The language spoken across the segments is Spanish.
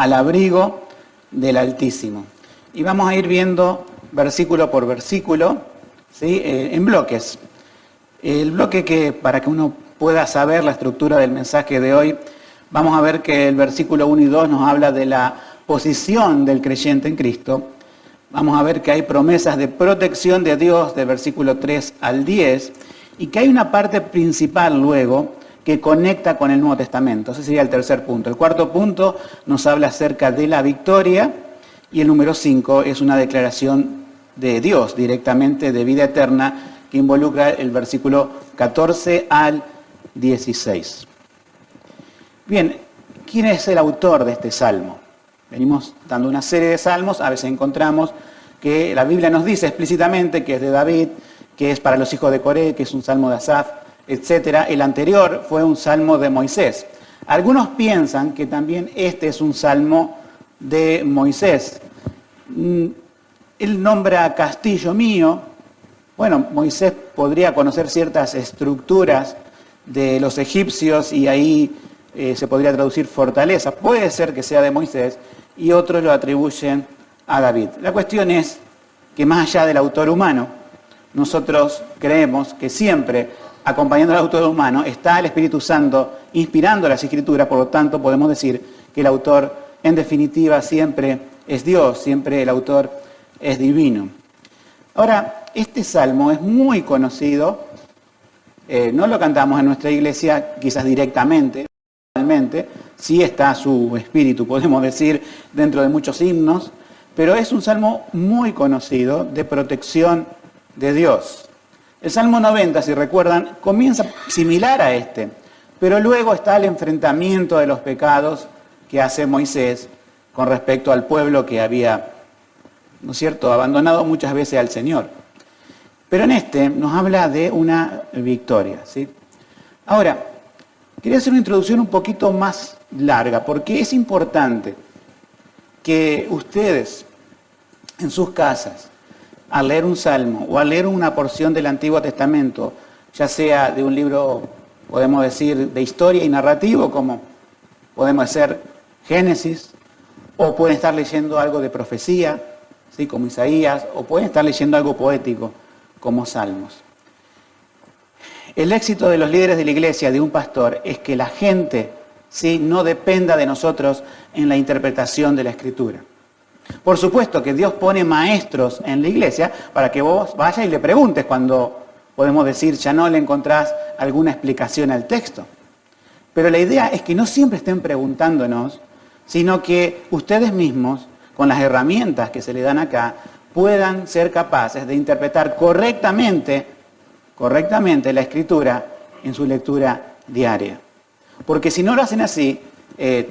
al abrigo del Altísimo. Y vamos a ir viendo versículo por versículo, ¿sí? En bloques. El bloque que, para que uno pueda saber la estructura del mensaje de hoy, vamos a ver que el versículo 1 y 2 nos habla de la posición del creyente en Cristo. Vamos a ver que hay promesas de protección de Dios del versículo 3 al 10 y que hay una parte principal luego que conecta con el Nuevo Testamento. Ese sería el tercer punto. El cuarto punto nos habla acerca de la victoria y el número 5 es una declaración de Dios directamente de vida eterna que involucra el versículo 14 al 16. Bien, ¿quién es el autor de este salmo? Venimos dando una serie de salmos, a veces encontramos que la Biblia nos dice explícitamente que es de David, que es para los hijos de Coré, que es un salmo de Asaf, etc. El anterior fue un salmo de Moisés. Algunos piensan que también este es un salmo de Moisés. Él nombra castillo mío. Bueno, Moisés podría conocer ciertas estructuras de los egipcios y ahí se podría traducir fortaleza. Puede ser que sea de Moisés y otros lo atribuyen a David. La cuestión es que más allá del autor humano, nosotros creemos que siempre, acompañando al autor humano, está el Espíritu Santo inspirando las Escrituras, por lo tanto podemos decir que el autor, en definitiva, siempre es Dios, siempre el autor es divino. Ahora, este salmo es muy conocido, no lo cantamos en nuestra iglesia quizás directamente, sí está su espíritu, podemos decir, dentro de muchos himnos, pero es un salmo muy conocido de protección de Dios. El Salmo 90, si recuerdan, comienza similar a este, pero luego está el enfrentamiento de los pecados que hace Moisés con respecto al pueblo que había, ¿no es cierto?, abandonado muchas veces al Señor. Pero en este nos habla de una victoria, ¿sí? Ahora, quería hacer una introducción un poquito más larga, porque es importante que ustedes en sus casas, al leer un salmo o al leer una porción del Antiguo Testamento, ya sea de un libro, podemos decir, de historia y narrativo, como podemos ser Génesis, o pueden estar leyendo algo de profecía, ¿sí?, como Isaías, o pueden estar leyendo algo poético, como Salmos. El éxito de los líderes de la iglesia, de un pastor, es que la gente, ¿sí?, no dependa de nosotros en la interpretación de la Escritura. Por supuesto que Dios pone maestros en la iglesia para que vos vayas y le preguntes cuando, podemos decir, ya no le encontrás alguna explicación al texto. Pero la idea es que no siempre estén preguntándonos, sino que ustedes mismos, con las herramientas que se le dan acá, puedan ser capaces de interpretar correctamente la Escritura en su lectura diaria. Porque si no lo hacen así,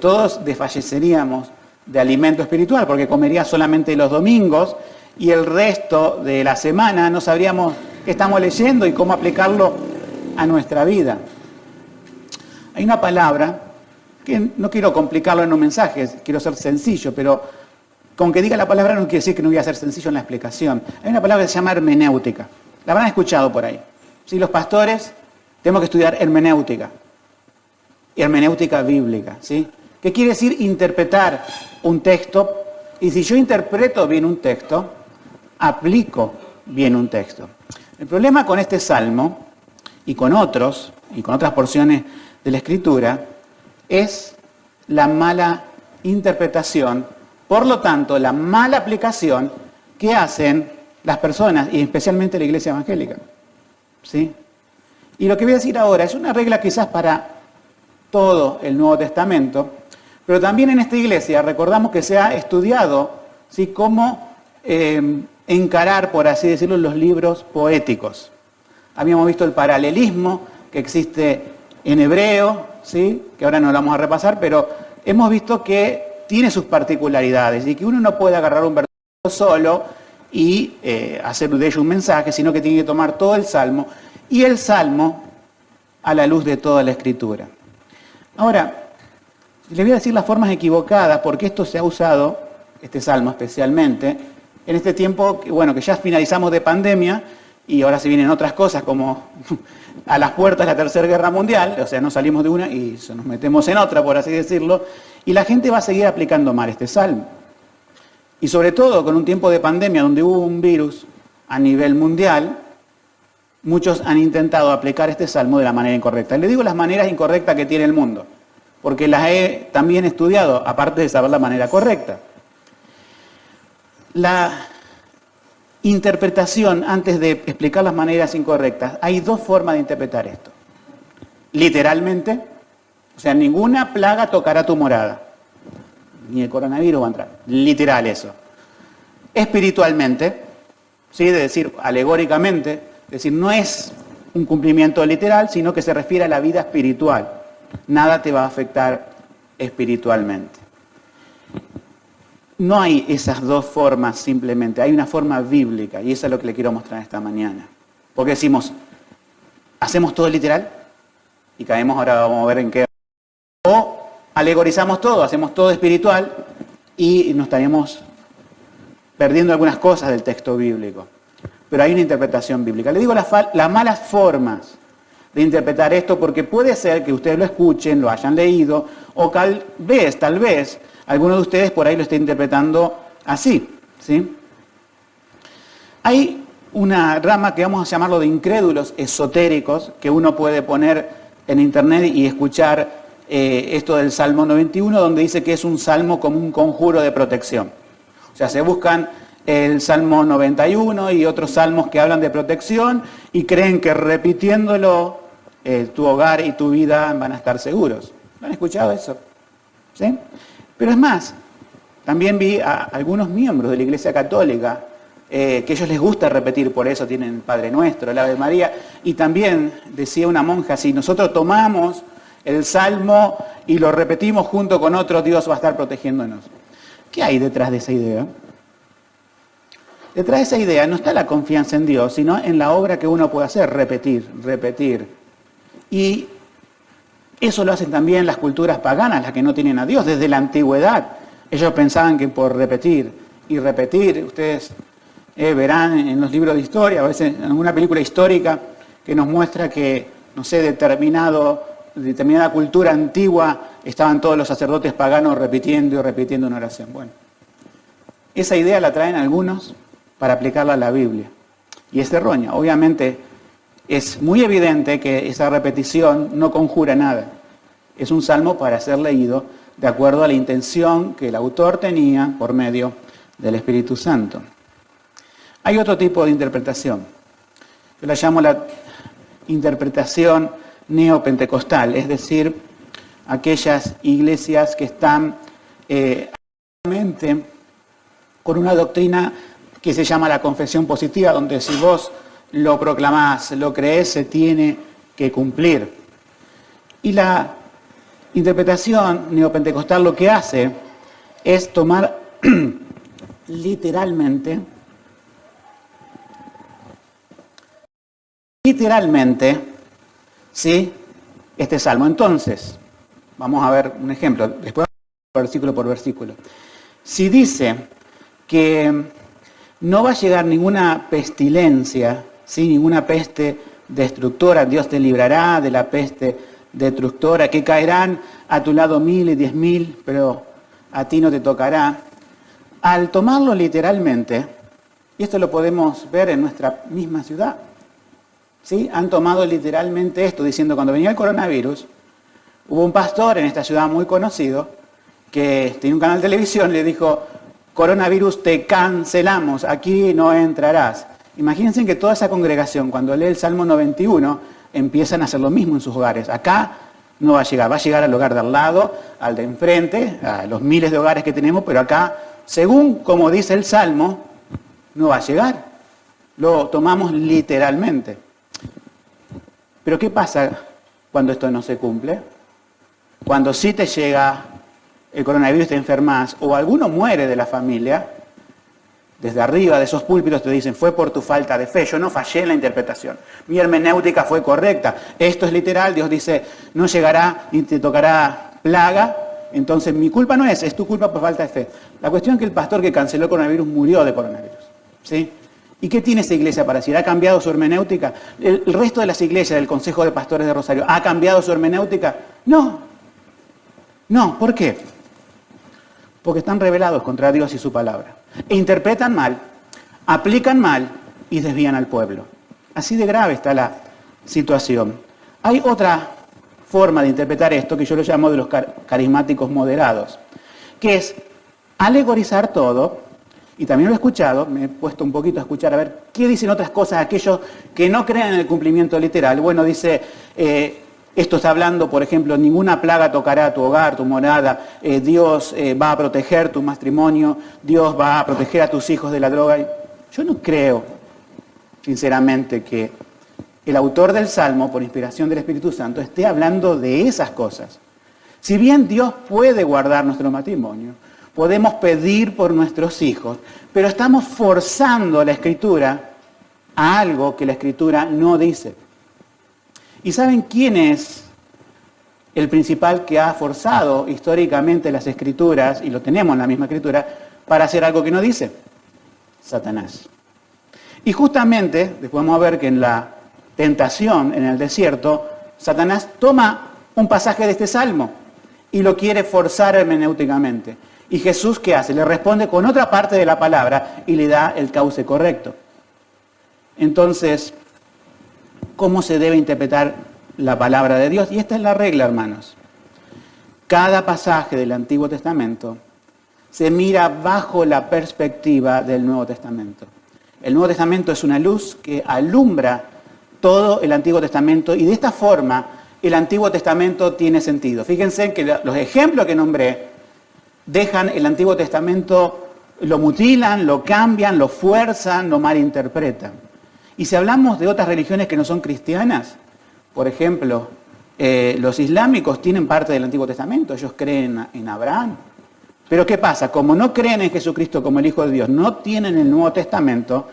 todos desfalleceríamos de alimento espiritual, porque comería solamente los domingos y el resto de la semana no sabríamos qué estamos leyendo y cómo aplicarlo a nuestra vida. Hay una palabra que no quiero complicarlo en un mensaje, quiero ser sencillo, pero con que diga la palabra no quiere decir que no voy a ser sencillo en la explicación. Hay una palabra que se llama hermenéutica. La habrán escuchado por ahí. ¿Sí? Los pastores tenemos que estudiar hermenéutica. Hermenéutica bíblica, ¿sí? ¿Qué quiere decir interpretar un texto? Y si yo interpreto bien un texto, aplico bien un texto. El problema con este salmo y con otros, y con otras porciones de la Escritura, es la mala interpretación, por lo tanto, la mala aplicación que hacen las personas, y especialmente la iglesia evangélica. ¿Sí? Y lo que voy a decir ahora es una regla quizás para todo el Nuevo Testamento, pero también en esta iglesia recordamos que se ha estudiado, ¿sí?, cómo encarar, por así decirlo, los libros poéticos. Habíamos visto el paralelismo que existe en hebreo, ¿sí?, que ahora no lo vamos a repasar, pero hemos visto que tiene sus particularidades y que uno no puede agarrar un versículo solo y hacer de ello un mensaje, sino que tiene que tomar todo el Salmo y el Salmo a la luz de toda la Escritura. Ahora, les voy a decir las formas equivocadas, porque esto se ha usado, este Salmo especialmente, en este tiempo, que ya finalizamos de pandemia y ahora se vienen otras cosas como a las puertas de la Tercera Guerra Mundial, o sea, no salimos de una y nos metemos en otra, por así decirlo, Y la gente va a seguir aplicando mal este salmo. Y sobre todo con un tiempo de pandemia donde hubo un virus a nivel mundial, muchos han intentado aplicar este salmo de la manera incorrecta. Le digo las maneras incorrectas que tiene el mundo, porque las he también estudiado, aparte de saber la manera correcta. La interpretación, antes de explicar las maneras incorrectas, hay dos formas de interpretar esto. Literalmente, o sea, ninguna plaga tocará tu morada, ni el coronavirus va a entrar. Literal eso. Espiritualmente, ¿sí? De decir, alegóricamente, es decir, no es un cumplimiento literal, sino que se refiere a la vida espiritual. Nada te va a afectar espiritualmente. No hay esas dos formas simplemente, hay una forma bíblica, y eso es lo que le quiero mostrar esta mañana. Porque decimos, ¿hacemos todo literal? Y caemos, ahora vamos a ver en qué. O alegorizamos todo, hacemos todo espiritual y nos estaríamos perdiendo algunas cosas del texto bíblico. Pero hay una interpretación bíblica. Le digo las malas formas de interpretar esto porque puede ser que ustedes lo escuchen, lo hayan leído, o tal vez, alguno de ustedes por ahí lo esté interpretando así, ¿sí? Hay una rama que vamos a llamarlo de incrédulos esotéricos, que uno puede poner en internet y escuchar esto del Salmo 91, donde dice que es un salmo como un conjuro de protección. O sea, se buscan el Salmo 91 y otros salmos que hablan de protección y creen que repitiéndolo tu hogar y tu vida van a estar seguros. ¿Lo han escuchado eso? ¿Sí? Pero es más, también vi a algunos miembros de la Iglesia Católica que a ellos les gusta repetir, por eso tienen el Padre Nuestro, el Ave María, y también decía una monja, si nosotros tomamos el Salmo y lo repetimos junto con otros, Dios va a estar protegiéndonos. ¿Qué hay detrás de esa idea? Detrás de esa idea no está la confianza en Dios, sino en la obra que uno puede hacer, repetir. Y eso lo hacen también las culturas paganas, las que no tienen a Dios, desde la antigüedad. Ellos pensaban que por repetir y repetir, ustedes verán en los libros de historia, a veces en alguna película histórica que nos muestra que, no sé, determinada cultura antigua estaban todos los sacerdotes paganos repitiendo y repitiendo una oración. Bueno, esa idea la traen algunos para aplicarla a la Biblia. Y es errónea. Obviamente es muy evidente que esa repetición no conjura nada. Es un salmo para ser leído de acuerdo a la intención que el autor tenía por medio del Espíritu Santo. Hay otro tipo de interpretación. Yo la llamo la interpretación neopentecostal, es decir, aquellas iglesias que están con una doctrina que se llama la confesión positiva, donde si vos lo proclamás, lo creés, se tiene que cumplir. Y la interpretación neopentecostal lo que hace es tomar literalmente, ¿sí?, este salmo. Entonces, vamos a ver un ejemplo, después versículo por versículo. Si dice que no va a llegar ninguna pestilencia, ¿sí?, ninguna peste destructora, Dios te librará de la peste destructora, que caerán a tu lado 1000 y 10.000, pero a ti no te tocará. Al tomarlo literalmente, y esto lo podemos ver en nuestra misma ciudad, ¿sí?, han tomado literalmente esto, diciendo cuando venía el coronavirus, hubo un pastor en esta ciudad muy conocido que tenía un canal de televisión, le dijo, coronavirus, te cancelamos, aquí no entrarás. Imagínense que toda esa congregación, cuando lee el Salmo 91, empiezan a hacer lo mismo en sus hogares. Acá no va a llegar al hogar de al lado, al de enfrente, a los miles de hogares que tenemos, pero acá, según como dice el Salmo, no va a llegar. Lo tomamos literalmente. Pero ¿qué pasa cuando esto no se cumple? Cuando sí te llega el coronavirus, te enfermas, o alguno muere de la familia, desde arriba de esos púlpitos te dicen, fue por tu falta de fe, yo no fallé en la interpretación, mi hermenéutica fue correcta, esto es literal, Dios dice, no llegará ni te tocará plaga, entonces mi culpa no es tu culpa por falta de fe. La cuestión es que el pastor que canceló el coronavirus murió de coronavirus, ¿sí? ¿Y qué tiene esa iglesia para decir? ¿Ha cambiado su hermenéutica? ¿El resto de las iglesias del Consejo de Pastores de Rosario ha cambiado su hermenéutica? No. No, ¿por qué? porque están rebelados contra Dios y su palabra. E interpretan mal, aplican mal y desvían al pueblo. Así de grave está la situación. Hay otra forma de interpretar esto que yo lo llamo de los carismáticos moderados, que es alegorizar todo, y también lo he escuchado, me he puesto un poquito a escuchar a ver qué dicen otras cosas aquellos que no creen en el cumplimiento literal. Bueno, dice, esto está hablando, por ejemplo, ninguna plaga tocará tu hogar, tu morada, Dios va a proteger tu matrimonio, Dios va a proteger a tus hijos de la droga. Yo no creo, sinceramente, que el autor del Salmo, por inspiración del Espíritu Santo, esté hablando de esas cosas. Si bien Dios puede guardar nuestro matrimonio, podemos pedir por nuestros hijos, pero estamos forzando la Escritura a algo que la Escritura no dice. ¿Y saben quién es el principal que ha forzado históricamente las Escrituras, y lo tenemos en la misma Escritura, para hacer algo que no dice? Satanás. Y justamente, después vamos a ver que en la tentación en el desierto, Satanás toma un pasaje de este Salmo y lo quiere forzar hermenéuticamente. ¿Y Jesús qué hace? Le responde con otra parte de la palabra y le da el cauce correcto. Entonces, ¿cómo se debe interpretar la palabra de Dios? Y esta es la regla, hermanos. Cada pasaje del Antiguo Testamento se mira bajo la perspectiva del Nuevo Testamento. El Nuevo Testamento es una luz que alumbra todo el Antiguo Testamento y de esta forma el Antiguo Testamento tiene sentido. Fíjense que los ejemplos que nombré dejan el Antiguo Testamento, lo mutilan, lo cambian, lo fuerzan, lo malinterpretan. Y si hablamos de otras religiones que no son cristianas, por ejemplo, los islámicos tienen parte del Antiguo Testamento, ellos creen en Abraham. Pero ¿qué pasa? Como no creen en Jesucristo como el Hijo de Dios, no tienen el Nuevo Testamento,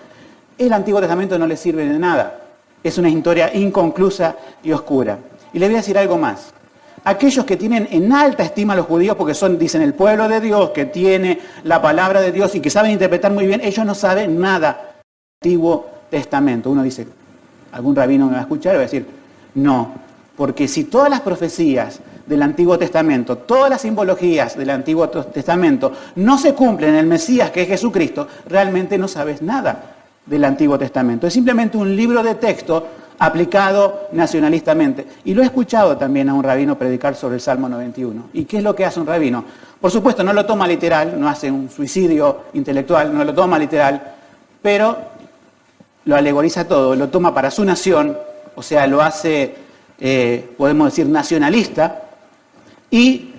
el Antiguo Testamento no les sirve de nada. Es una historia inconclusa y oscura. Y les voy a decir algo más. Aquellos que tienen en alta estima a los judíos, porque son, dicen, el pueblo de Dios, que tiene la palabra de Dios y que saben interpretar muy bien, ellos no saben nada del Antiguo Testamento. Uno dice, algún rabino me va a escuchar y va a decir, no, porque si todas las profecías del Antiguo Testamento, todas las simbologías del Antiguo Testamento no se cumplen en el Mesías, que es Jesucristo, realmente no sabes nada del Antiguo Testamento. Es simplemente un libro de texto aplicado nacionalistamente. Y lo he escuchado también a un rabino predicar sobre el Salmo 91. ¿Y qué es lo que hace un rabino? Por supuesto, no lo toma literal, no hace un suicidio intelectual, no lo toma literal, pero lo alegoriza todo, lo toma para su nación, o sea, lo hace, podemos decir, nacionalista, y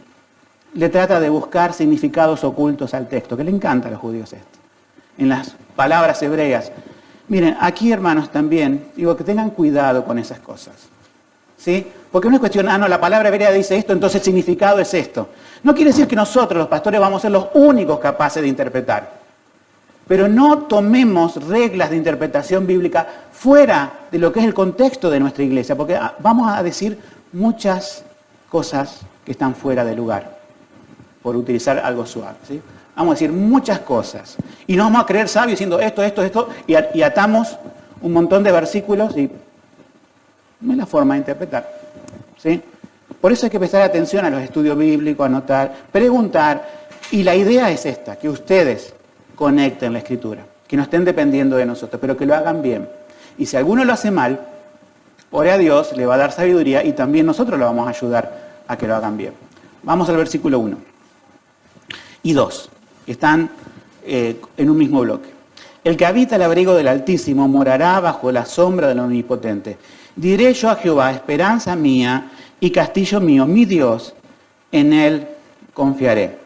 le trata de buscar significados ocultos al texto, que le encanta a los judíos esto, en las palabras hebreas. Miren, aquí, hermanos, también, digo que tengan cuidado con esas cosas, ¿sí? Porque no es cuestión, no, la palabra hebrea dice esto, entonces el significado es esto. No quiere decir que nosotros, los pastores, vamos a ser los únicos capaces de interpretar. Pero no tomemos reglas de interpretación bíblica fuera de lo que es el contexto de nuestra iglesia, porque vamos a decir muchas cosas que están fuera de lugar, por utilizar algo suave, ¿sí? Vamos a decir muchas cosas. Y nos vamos a creer sabios diciendo esto, y atamos un montón de versículos y no es la forma de interpretar, ¿sí? Por eso hay que prestar atención a los estudios bíblicos, anotar, preguntar. Y la idea es esta, que ustedes conecten la Escritura, que no estén dependiendo de nosotros, pero que lo hagan bien. Y si alguno lo hace mal, ore a Dios, le va a dar sabiduría y también nosotros lo vamos a ayudar a que lo hagan bien. Vamos al versículo 1 y 2. Están en un mismo bloque. El que habita el abrigo del Altísimo morará bajo la sombra del Omnipotente. Diré yo a Jehová, esperanza mía y castillo mío, mi Dios, en él confiaré.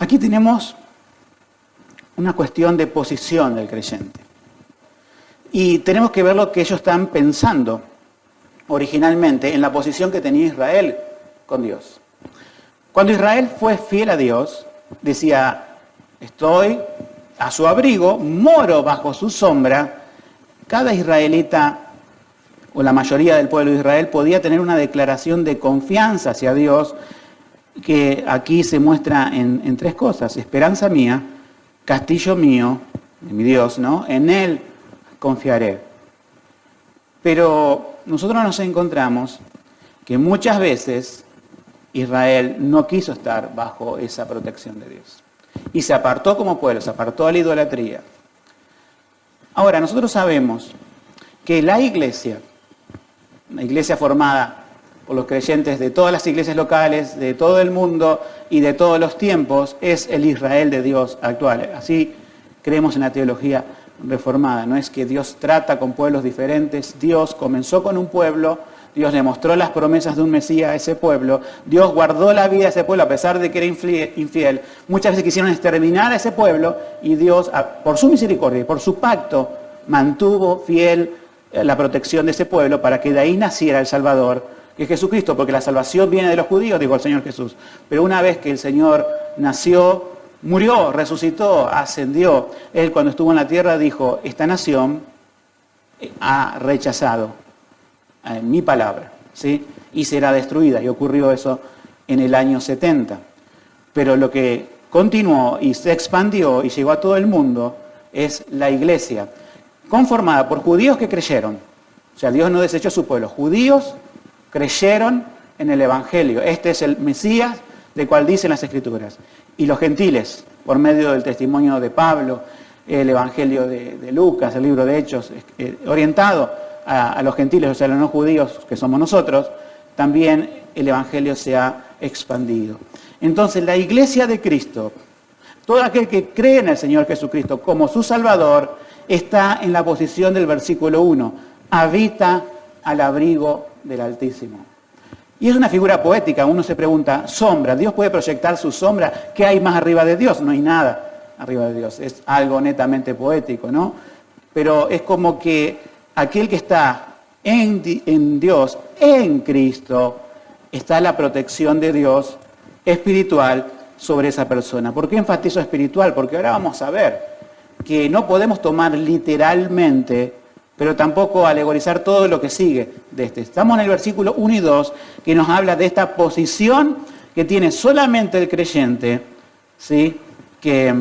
Aquí tenemos una cuestión de posición del creyente. Y tenemos que ver lo que ellos están pensando originalmente en la posición que tenía Israel con Dios. Cuando Israel fue fiel a Dios, decía, estoy a su abrigo, moro bajo su sombra. Cada israelita, o la mayoría del pueblo de Israel, podía tener una declaración de confianza hacia Dios, que aquí se muestra en tres cosas: esperanza mía, castillo mío, de mi Dios, ¿no? En él confiaré. Pero nosotros nos encontramos que muchas veces Israel no quiso estar bajo esa protección de Dios. Y se apartó como pueblo, se apartó a la idolatría. Ahora, nosotros sabemos que la iglesia formada por los creyentes de todas las iglesias locales, de todo el mundo y de todos los tiempos, es el Israel de Dios actual. Así creemos en la teología reformada. No es que Dios trata con pueblos diferentes. Dios comenzó con un pueblo, Dios le mostró las promesas de un Mesías a ese pueblo, Dios guardó la vida de ese pueblo a pesar de que era infiel. Muchas veces quisieron exterminar a ese pueblo y Dios, por su misericordia y por su pacto, mantuvo fiel la protección de ese pueblo para que de ahí naciera el Salvador, que es Jesucristo, porque la salvación viene de los judíos, dijo el Señor Jesús. Pero una vez que el Señor nació, murió, resucitó, ascendió, Él cuando estuvo en la tierra dijo, esta nación ha rechazado mi palabra, ¿sí? Y será destruida. Y ocurrió eso en el año 70. Pero lo que continuó y se expandió y llegó a todo el mundo es la iglesia, conformada por judíos que creyeron. O sea, Dios no desechó a su pueblo. Judíos creyeron en el Evangelio. Este es el Mesías del cual dicen las Escrituras. Y los gentiles, por medio del testimonio de Pablo, el Evangelio de Lucas, el libro de Hechos, orientado a los gentiles, o sea, a los no judíos, que somos nosotros, también el Evangelio se ha expandido. Entonces, la iglesia de Cristo, todo aquel que cree en el Señor Jesucristo como su Salvador, está en la posición del versículo 1. Habita al abrigo del Altísimo. Y es una figura poética. Uno se pregunta, sombra, ¿Dios puede proyectar su sombra? ¿Qué hay más arriba de Dios? No hay nada arriba de Dios. Es algo netamente poético, ¿no? Pero es como que aquel que está en Dios, en Cristo, está la protección de Dios espiritual sobre esa persona. ¿Por qué enfatizo espiritual? Porque ahora vamos a ver que no podemos tomar literalmente, pero tampoco alegorizar todo lo que sigue de este. Estamos en el versículo 1 y 2, que nos habla de esta posición que tiene solamente el creyente, ¿sí?, que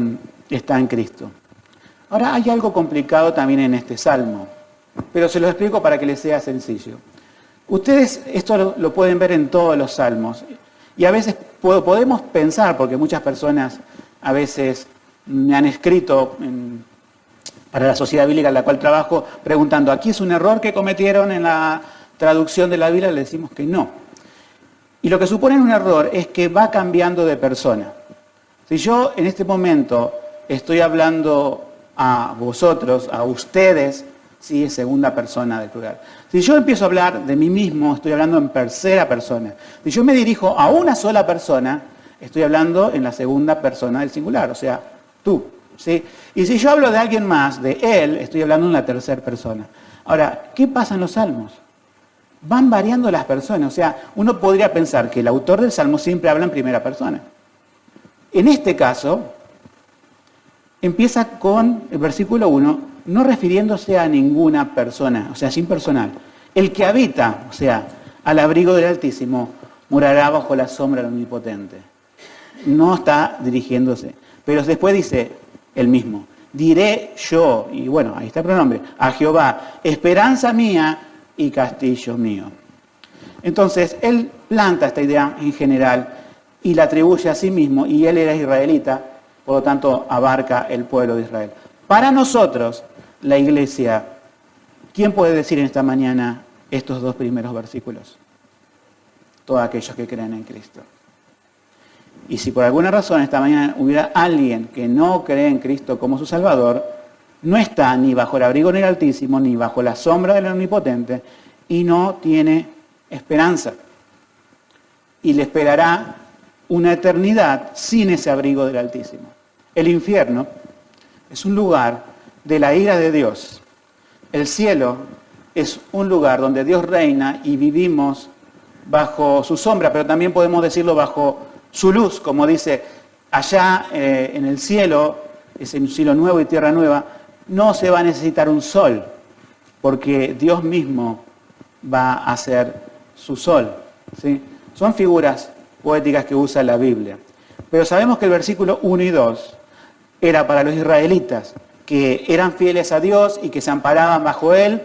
está en Cristo. Ahora, hay algo complicado también en este salmo, pero se lo explico para que les sea sencillo. Ustedes esto lo pueden ver en todos los salmos, y a veces podemos pensar, porque muchas personas a veces me han escrito para la sociedad bíblica en la cual trabajo, preguntando, ¿aquí es un error que cometieron en la traducción de la Biblia? Le decimos que no. Y lo que supone un error es que va cambiando de persona. Si yo en este momento estoy hablando a vosotros, a ustedes, sí, es segunda persona del plural. Si yo empiezo a hablar de mí mismo, estoy hablando en tercera persona. Si yo me dirijo a una sola persona, estoy hablando en la segunda persona del singular, o sea, tú. ¿Sí? Y si yo hablo de alguien más, de él, estoy hablando en la tercera persona. Ahora, ¿qué pasa en los salmos? Van variando las personas. O sea, uno podría pensar que el autor del salmo siempre habla en primera persona. En este caso, empieza con el versículo 1, no refiriéndose a ninguna persona, o sea, sin personal. El que habita, o sea, al abrigo del Altísimo, morará bajo la sombra del Omnipotente. No está dirigiéndose. Pero después dice el mismo, diré yo, y bueno, ahí está el pronombre, a Jehová, esperanza mía y castillo mío. Entonces, él planta esta idea en general y la atribuye a sí mismo, y él era israelita, por lo tanto abarca el pueblo de Israel. Para nosotros, la iglesia, ¿quién puede decir en esta mañana estos dos primeros versículos? Todos aquellos que creen en Cristo. Y si por alguna razón esta mañana hubiera alguien que no cree en Cristo como su Salvador, no está ni bajo el abrigo del Altísimo, ni bajo la sombra del Omnipotente, y no tiene esperanza. Y le esperará una eternidad sin ese abrigo del Altísimo. El infierno es un lugar de la ira de Dios. El cielo es un lugar donde Dios reina y vivimos bajo su sombra, pero también podemos decirlo bajo su luz, como dice, allá en el cielo, es un cielo nuevo y tierra nueva, no se va a necesitar un sol, porque Dios mismo va a ser su sol. ¿Sí? Son figuras poéticas que usa la Biblia. Pero sabemos que el versículo 1 y 2 era para los israelitas, que eran fieles a Dios y que se amparaban bajo Él,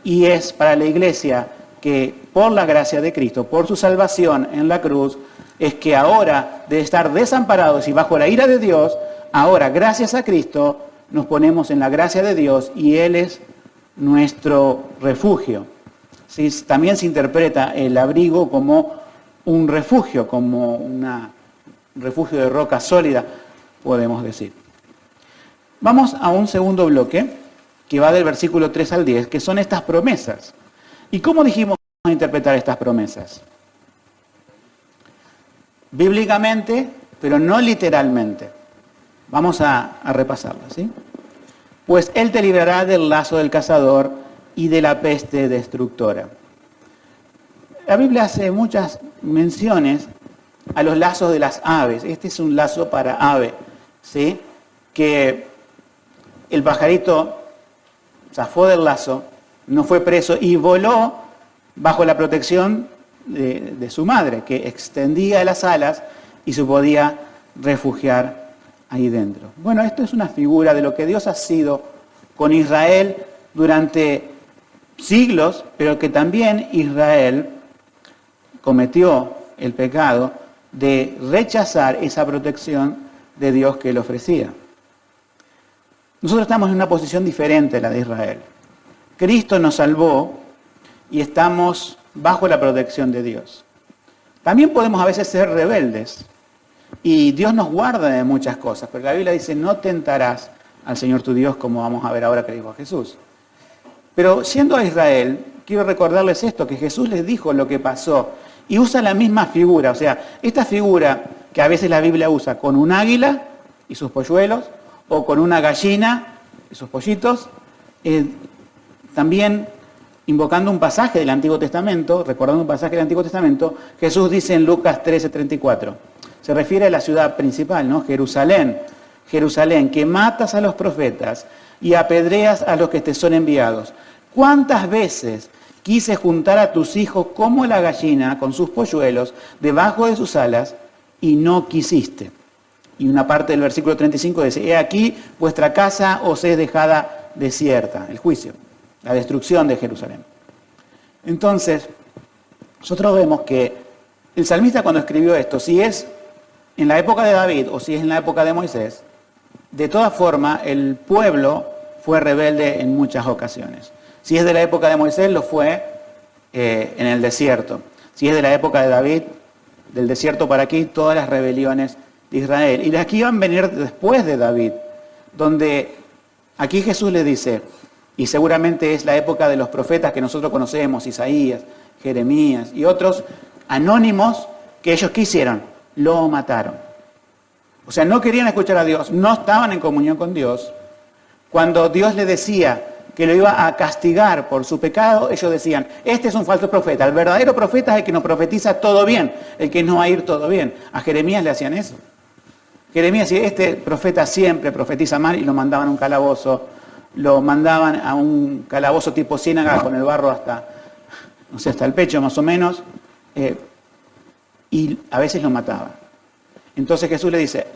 y es para la iglesia que por la gracia de Cristo, por su salvación en la cruz, es que ahora de estar desamparados y bajo la ira de Dios, ahora gracias a Cristo nos ponemos en la gracia de Dios y Él es nuestro refugio. ¿Sí? También se interpreta el abrigo como un refugio, como un refugio de roca sólida, podemos decir. Vamos a un segundo bloque que va del versículo 3 al 10, que son estas promesas. ¿Y cómo dijimos a interpretar estas promesas? Bíblicamente, pero no literalmente. Vamos a repasarlas, ¿sí? Pues Él te librará del lazo del cazador y de la peste destructora. La Biblia hace muchas menciones a los lazos de las aves. Este es un lazo para ave, ¿sí? Que el pajarito zafó del lazo, no fue preso y voló bajo la protección de su madre, que extendía las alas y se podía refugiar ahí dentro. Bueno, esto es una figura de lo que Dios ha sido con Israel durante siglos, pero que también Israel cometió el pecado de rechazar esa protección de Dios que le ofrecía. Nosotros estamos en una posición diferente a la de Israel. Cristo nos salvó y estamos bajo la protección de Dios. También podemos a veces ser rebeldes y Dios nos guarda de muchas cosas, pero la Biblia dice no tentarás al Señor tu Dios, como vamos a ver ahora que dijo Jesús. Pero siendo a Israel, quiero recordarles esto, que Jesús les dijo lo que pasó y usa la misma figura, o sea, esta figura que a veces la Biblia usa con un águila y sus polluelos, o con una gallina y sus pollitos, también invocando un pasaje del Antiguo Testamento, recordando un pasaje del Antiguo Testamento, Jesús dice en Lucas 13:34, se refiere a la ciudad principal, ¿no? Jerusalén, Jerusalén, que matas a los profetas y apedreas a los que te son enviados. ¿Cuántas veces quise juntar a tus hijos como la gallina con sus polluelos debajo de sus alas y no quisiste? Y una parte del versículo 35 dice, he aquí vuestra casa os es dejada desierta, el juicio, la destrucción de Jerusalén. Entonces, nosotros vemos que el salmista cuando escribió esto, si es en la época de David o si es en la época de Moisés, de todas formas el pueblo fue rebelde en muchas ocasiones. Si es de la época de Moisés, lo fue en el desierto. Si es de la época de David, del desierto para aquí, todas las rebeliones de Israel. Y las que iban a venir después de David, donde aquí Jesús le dice, y seguramente es la época de los profetas que nosotros conocemos, Isaías, Jeremías y otros anónimos, que ellos ¿qué hicieron? Lo mataron. O sea, no querían escuchar a Dios, no estaban en comunión con Dios. Cuando Dios le decía que lo iba a castigar por su pecado, ellos decían, este es un falso profeta, el verdadero profeta es el que nos profetiza todo bien, el que nos va a ir todo bien. A Jeremías le hacían eso. Jeremías decía, este profeta siempre profetiza mal y lo mandaban a un calabozo, lo mandaban a un calabozo tipo ciénaga con el barro hasta, no sé, hasta el pecho más o menos, y a veces lo mataban. Entonces Jesús le dice,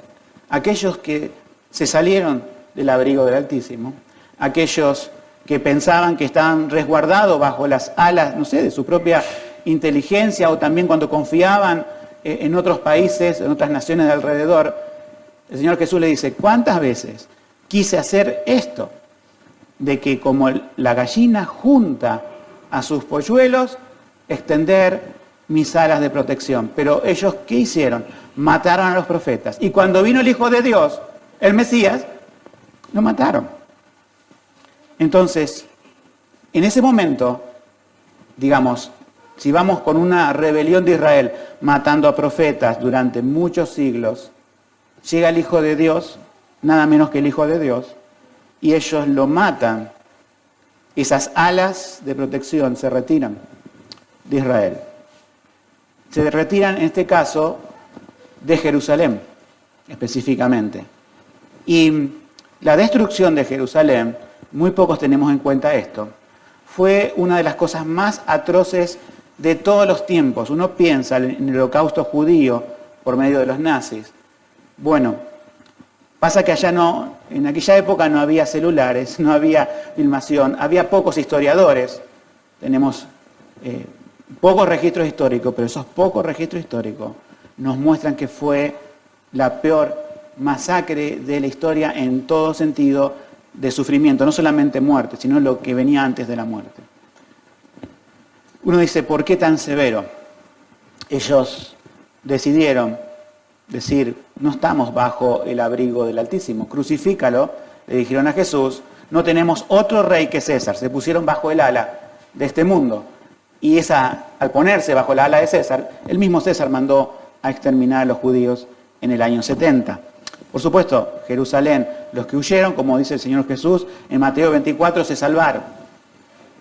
aquellos que se salieron del abrigo del Altísimo, aquellos que pensaban que estaban resguardados bajo las alas, no sé, de su propia inteligencia o también cuando confiaban en otros países, en otras naciones de alrededor, el Señor Jesús le dice, ¿cuántas veces quise hacer esto? De que como la gallina junta a sus polluelos, extender mis alas de protección. Pero ellos, ¿qué hicieron? Mataron a los profetas. Y cuando vino el Hijo de Dios, el Mesías, lo mataron. Entonces, en ese momento, digamos, si vamos con una rebelión de Israel matando a profetas durante muchos siglos, llega el Hijo de Dios, nada menos que el Hijo de Dios, y ellos lo matan. Esas alas de protección se retiran de Israel. Se retiran, en este caso, de Jerusalén, específicamente. Y la destrucción de Jerusalén, muy pocos tenemos en cuenta esto, fue una de las cosas más atroces de todos los tiempos. Uno piensa en el holocausto judío por medio de los nazis. Bueno, pasa que allá no, en aquella época no había celulares, no había filmación, había pocos historiadores. Tenemos pocos registros históricos, pero esos pocos registros históricos nos muestran que fue la peor masacre de la historia en todo sentido de sufrimiento, no solamente muerte, sino lo que venía antes de la muerte. Uno dice, ¿por qué tan severo? Ellos decidieron decir, no estamos bajo el abrigo del Altísimo, crucifícalo, le dijeron a Jesús, no tenemos otro rey que César, se pusieron bajo el ala de este mundo. Y al ponerse bajo el ala de César, el mismo César mandó a exterminar a los judíos en el año 70. Por supuesto, Jerusalén, los que huyeron, como dice el Señor Jesús, en Mateo 24 se salvaron.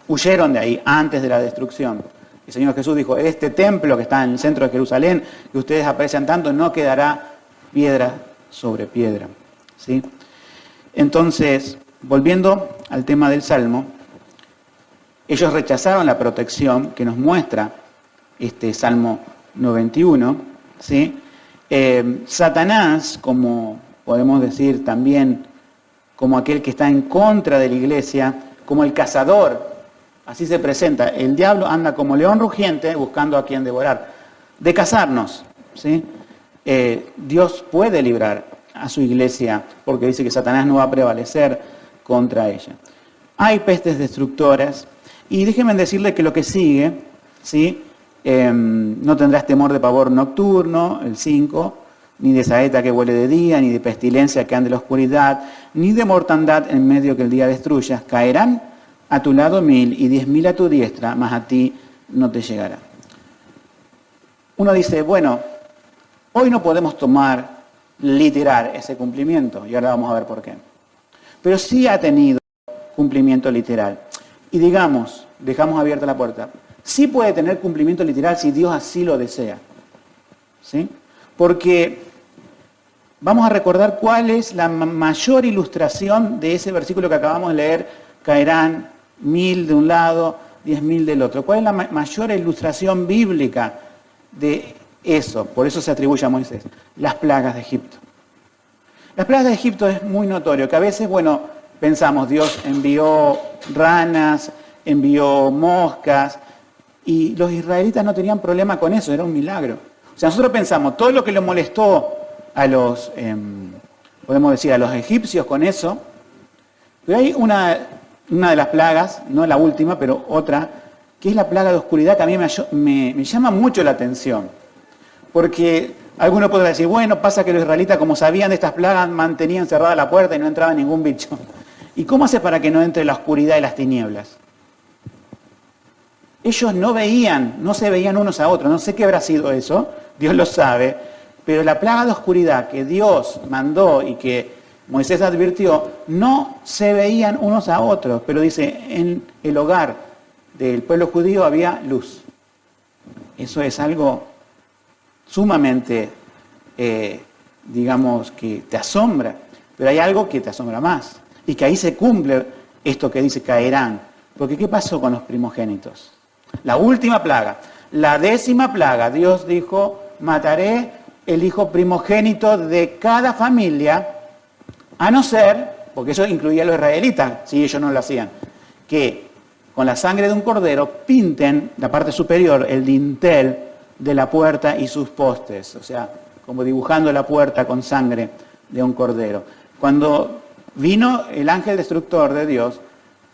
Huyeron de ahí antes de la destrucción. El Señor Jesús dijo, este templo que está en el centro de Jerusalén, que ustedes aprecian tanto, no quedará piedra sobre piedra. ¿Sí? Entonces, volviendo al tema del Salmo, ellos rechazaron la protección que nos muestra este Salmo 91, ¿sí? Satanás, como podemos decir también, como aquel que está en contra de la iglesia, como el cazador, así se presenta. El diablo anda como león rugiente buscando a quien devorar. De cazarnos, ¿sí? Dios puede librar a su iglesia porque dice que Satanás no va a prevalecer contra ella. Hay pestes destructoras y déjenme decirles que lo que sigue, ¿sí? No tendrás temor de pavor nocturno, el 5, ni de saeta que huele de día, ni de pestilencia que ande en la oscuridad, ni de mortandad en medio que el día destruyas. Caerán a tu lado 1000 y 10.000 a tu diestra, mas a ti no te llegará. Uno dice, bueno, hoy no podemos tomar literal ese cumplimiento, y ahora vamos a ver por qué. Pero sí ha tenido cumplimiento literal. Y digamos, dejamos abierta la puerta, sí puede tener cumplimiento literal si Dios así lo desea. ¿Sí? Porque vamos a recordar cuál es la mayor ilustración de ese versículo que acabamos de leer, caerán 1000 de un lado, 10.000 del otro. ¿Cuál es la mayor ilustración bíblica de eso? Por eso se atribuye a Moisés. Las plagas de Egipto. Las plagas de Egipto es muy notorio, que a veces, pensamos, Dios envió ranas, envió moscas, y los israelitas no tenían problema con eso, era un milagro. O sea, nosotros pensamos, todo lo que le molestó a los, podemos decir, a los egipcios con eso, pero hay una de las plagas, no la última, pero otra, que es la plaga de oscuridad, que a mí me llama mucho la atención. Porque algunos podrán decir, pasa que los israelitas, como sabían de estas plagas, mantenían cerrada la puerta y no entraba ningún bicho. ¿Y cómo hace para que no entre la oscuridad y las tinieblas? Ellos no se veían unos a otros, no sé qué habrá sido eso, Dios lo sabe, pero la plaga de oscuridad que Dios mandó y que Moisés advirtió, no se veían unos a otros, pero dice, en el hogar del pueblo judío había luz. Eso es algo sumamente, digamos, que te asombra, pero hay algo que te asombra más, y que ahí se cumple esto que dice caerán, porque ¿qué pasó con los primogénitos? La última plaga, la 10ª plaga, Dios dijo, mataré el hijo primogénito de cada familia, a no ser, porque eso incluía a los israelitas, si ellos no lo hacían, que con la sangre de un cordero pinten la parte superior, el dintel de la puerta y sus postes, o sea, como dibujando la puerta con sangre de un cordero. Cuando vino el ángel destructor de Dios,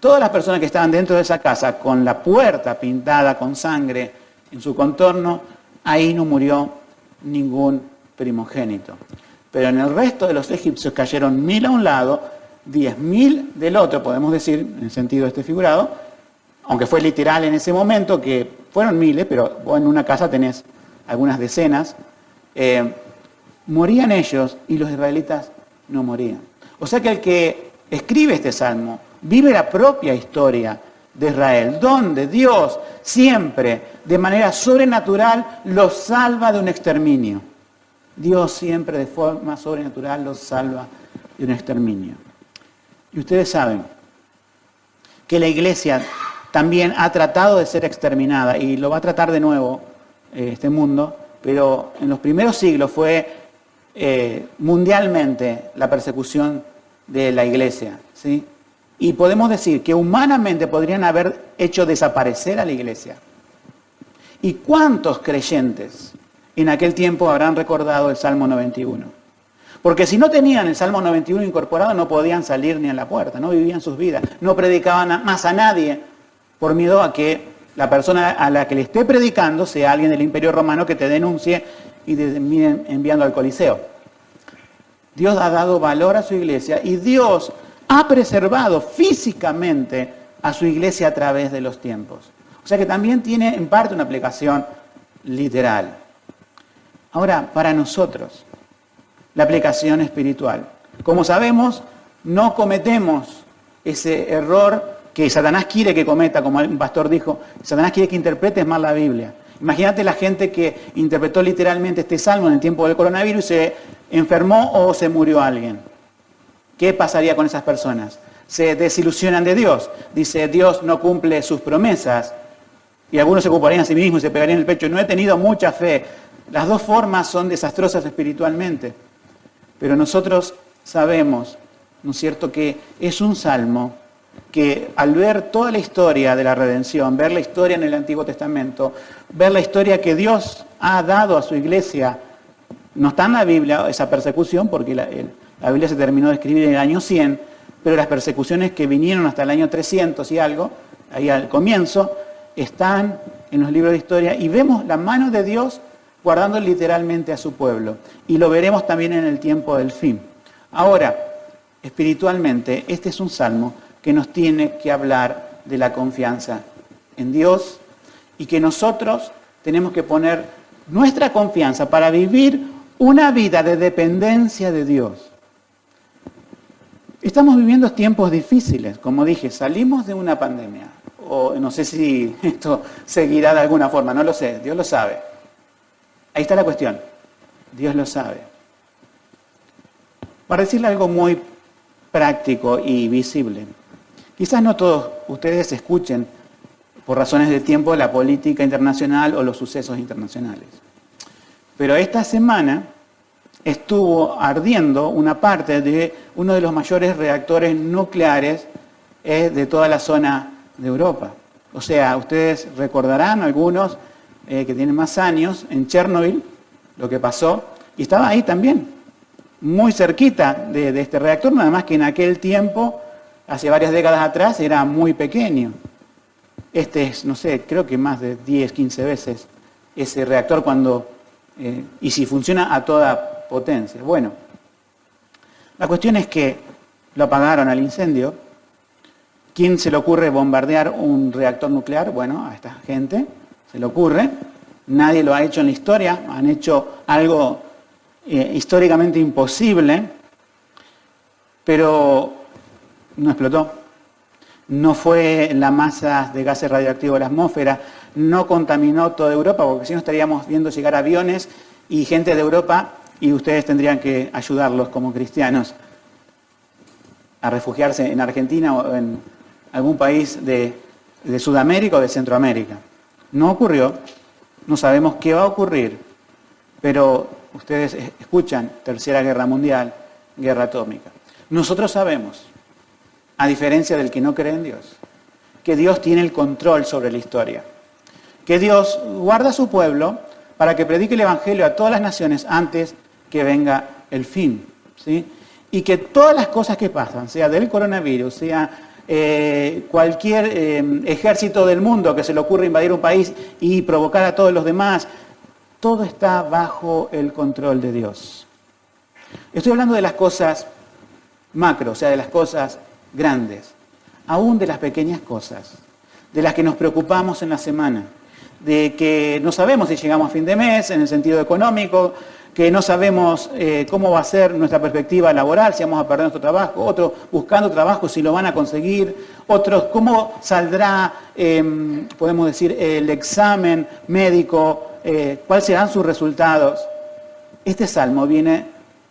todas las personas que estaban dentro de esa casa con la puerta pintada con sangre en su contorno, ahí no murió ningún primogénito. Pero en el resto de los egipcios cayeron 1000 a un lado, 10.000 del otro, podemos decir, en el sentido figurado, aunque fue literal en ese momento, que fueron miles, pero vos en una casa tenés algunas decenas, morían ellos y los israelitas no morían. O sea que el que escribe este salmo vive la propia historia de Israel, donde Dios siempre, de manera sobrenatural, los salva de un exterminio. Dios siempre de forma sobrenatural los salva de un exterminio. Y ustedes saben que la iglesia también ha tratado de ser exterminada y lo va a tratar de nuevo este mundo, pero en los primeros siglos fue mundialmente la persecución de la iglesia, ¿sí? Y podemos decir que humanamente podrían haber hecho desaparecer a la iglesia, ¿Y cuántos creyentes en aquel tiempo habrán recordado el Salmo 91? Porque si no tenían el Salmo 91 incorporado, no podían salir ni a la puerta, no vivían sus vidas, no predicaban más a nadie por miedo a que la persona a la que le esté predicando sea alguien del Imperio Romano que te denuncie y te termine enviando al Coliseo. Dios ha dado valor a su iglesia y Dios ha preservado físicamente a su iglesia a través de los tiempos. O sea que también tiene en parte una aplicación literal. Ahora, para nosotros, la aplicación espiritual. Como sabemos, no cometemos ese error que Satanás quiere que cometa, como un pastor dijo, Satanás quiere que interpretes mal la Biblia. Imagínate la gente que interpretó literalmente este salmo en el tiempo del coronavirus y se enfermó o se murió alguien. ¿Qué pasaría con esas personas? Se desilusionan de Dios. Dice, Dios no cumple sus promesas. Y algunos se ocuparían a sí mismos y se pegarían en el pecho. No he tenido mucha fe. Las dos formas son desastrosas espiritualmente. Pero nosotros sabemos, ¿no es cierto?, que es un salmo que al ver toda la historia de la redención, ver la historia en el Antiguo Testamento, ver la historia que Dios ha dado a su iglesia, no está en la Biblia esa persecución, porque la Biblia se terminó de escribir en el año 100, pero las persecuciones que vinieron hasta el año 300 y algo, ahí al comienzo, están en los libros de historia y vemos la mano de Dios guardando literalmente a su pueblo. Y lo veremos también en el tiempo del fin. Ahora, espiritualmente, este es un salmo que nos tiene que hablar de la confianza en Dios y que nosotros tenemos que poner nuestra confianza para vivir una vida de dependencia de Dios. Estamos viviendo tiempos difíciles, como dije, salimos de una pandemia, o no sé si esto seguirá de alguna forma, no lo sé, Dios lo sabe. Ahí está la cuestión, Dios lo sabe. Para decirle algo muy práctico y visible, quizás no todos ustedes escuchen, por razones de tiempo, la política internacional o los sucesos internacionales. Pero esta semana estuvo ardiendo una parte de uno de los mayores reactores nucleares de toda la zona de Europa. O sea, ustedes recordarán, algunos que tienen más años, en Chernobyl, lo que pasó, y estaba ahí también, muy cerquita de este reactor, nada más que en aquel tiempo, hace varias décadas atrás, era muy pequeño. Este es, no sé, creo que más de 10, 15 veces ese reactor cuando, y si funciona a toda potencia. Bueno, la cuestión es que lo apagaron al incendio. ¿Quién se le ocurre bombardear un reactor nuclear? Bueno, a esta gente se le ocurre. Nadie lo ha hecho en la historia. Han hecho algo históricamente imposible, pero no explotó. No fue la masa de gases radioactivos de la atmósfera, no contaminó toda Europa, porque si no estaríamos viendo llegar aviones y gente de Europa y ustedes tendrían que ayudarlos como cristianos a refugiarse en Argentina o en algún país de Sudamérica o de Centroamérica. No ocurrió, no sabemos qué va a ocurrir, pero ustedes escuchan Tercera Guerra Mundial, guerra atómica. Nosotros sabemos, a diferencia del que no cree en Dios, que Dios tiene el control sobre la historia, que Dios guarda a su pueblo para que predique el Evangelio a todas las naciones antes que venga el fin, ¿sí? Y que todas las cosas que pasan, sea del coronavirus, sea cualquier ejército del mundo que se le ocurra invadir un país y provocar a todos los demás, todo está bajo el control de Dios. Estoy hablando de las cosas macro, o sea, de las cosas grandes, aún de las pequeñas cosas, de las que nos preocupamos en la semana, de que no sabemos si llegamos a fin de mes en el sentido económico, que no sabemos cómo va a ser nuestra perspectiva laboral, si vamos a perder nuestro trabajo, otros buscando trabajo, si lo van a conseguir, otros cómo saldrá, podemos decir, el examen médico, cuáles serán sus resultados. Este salmo viene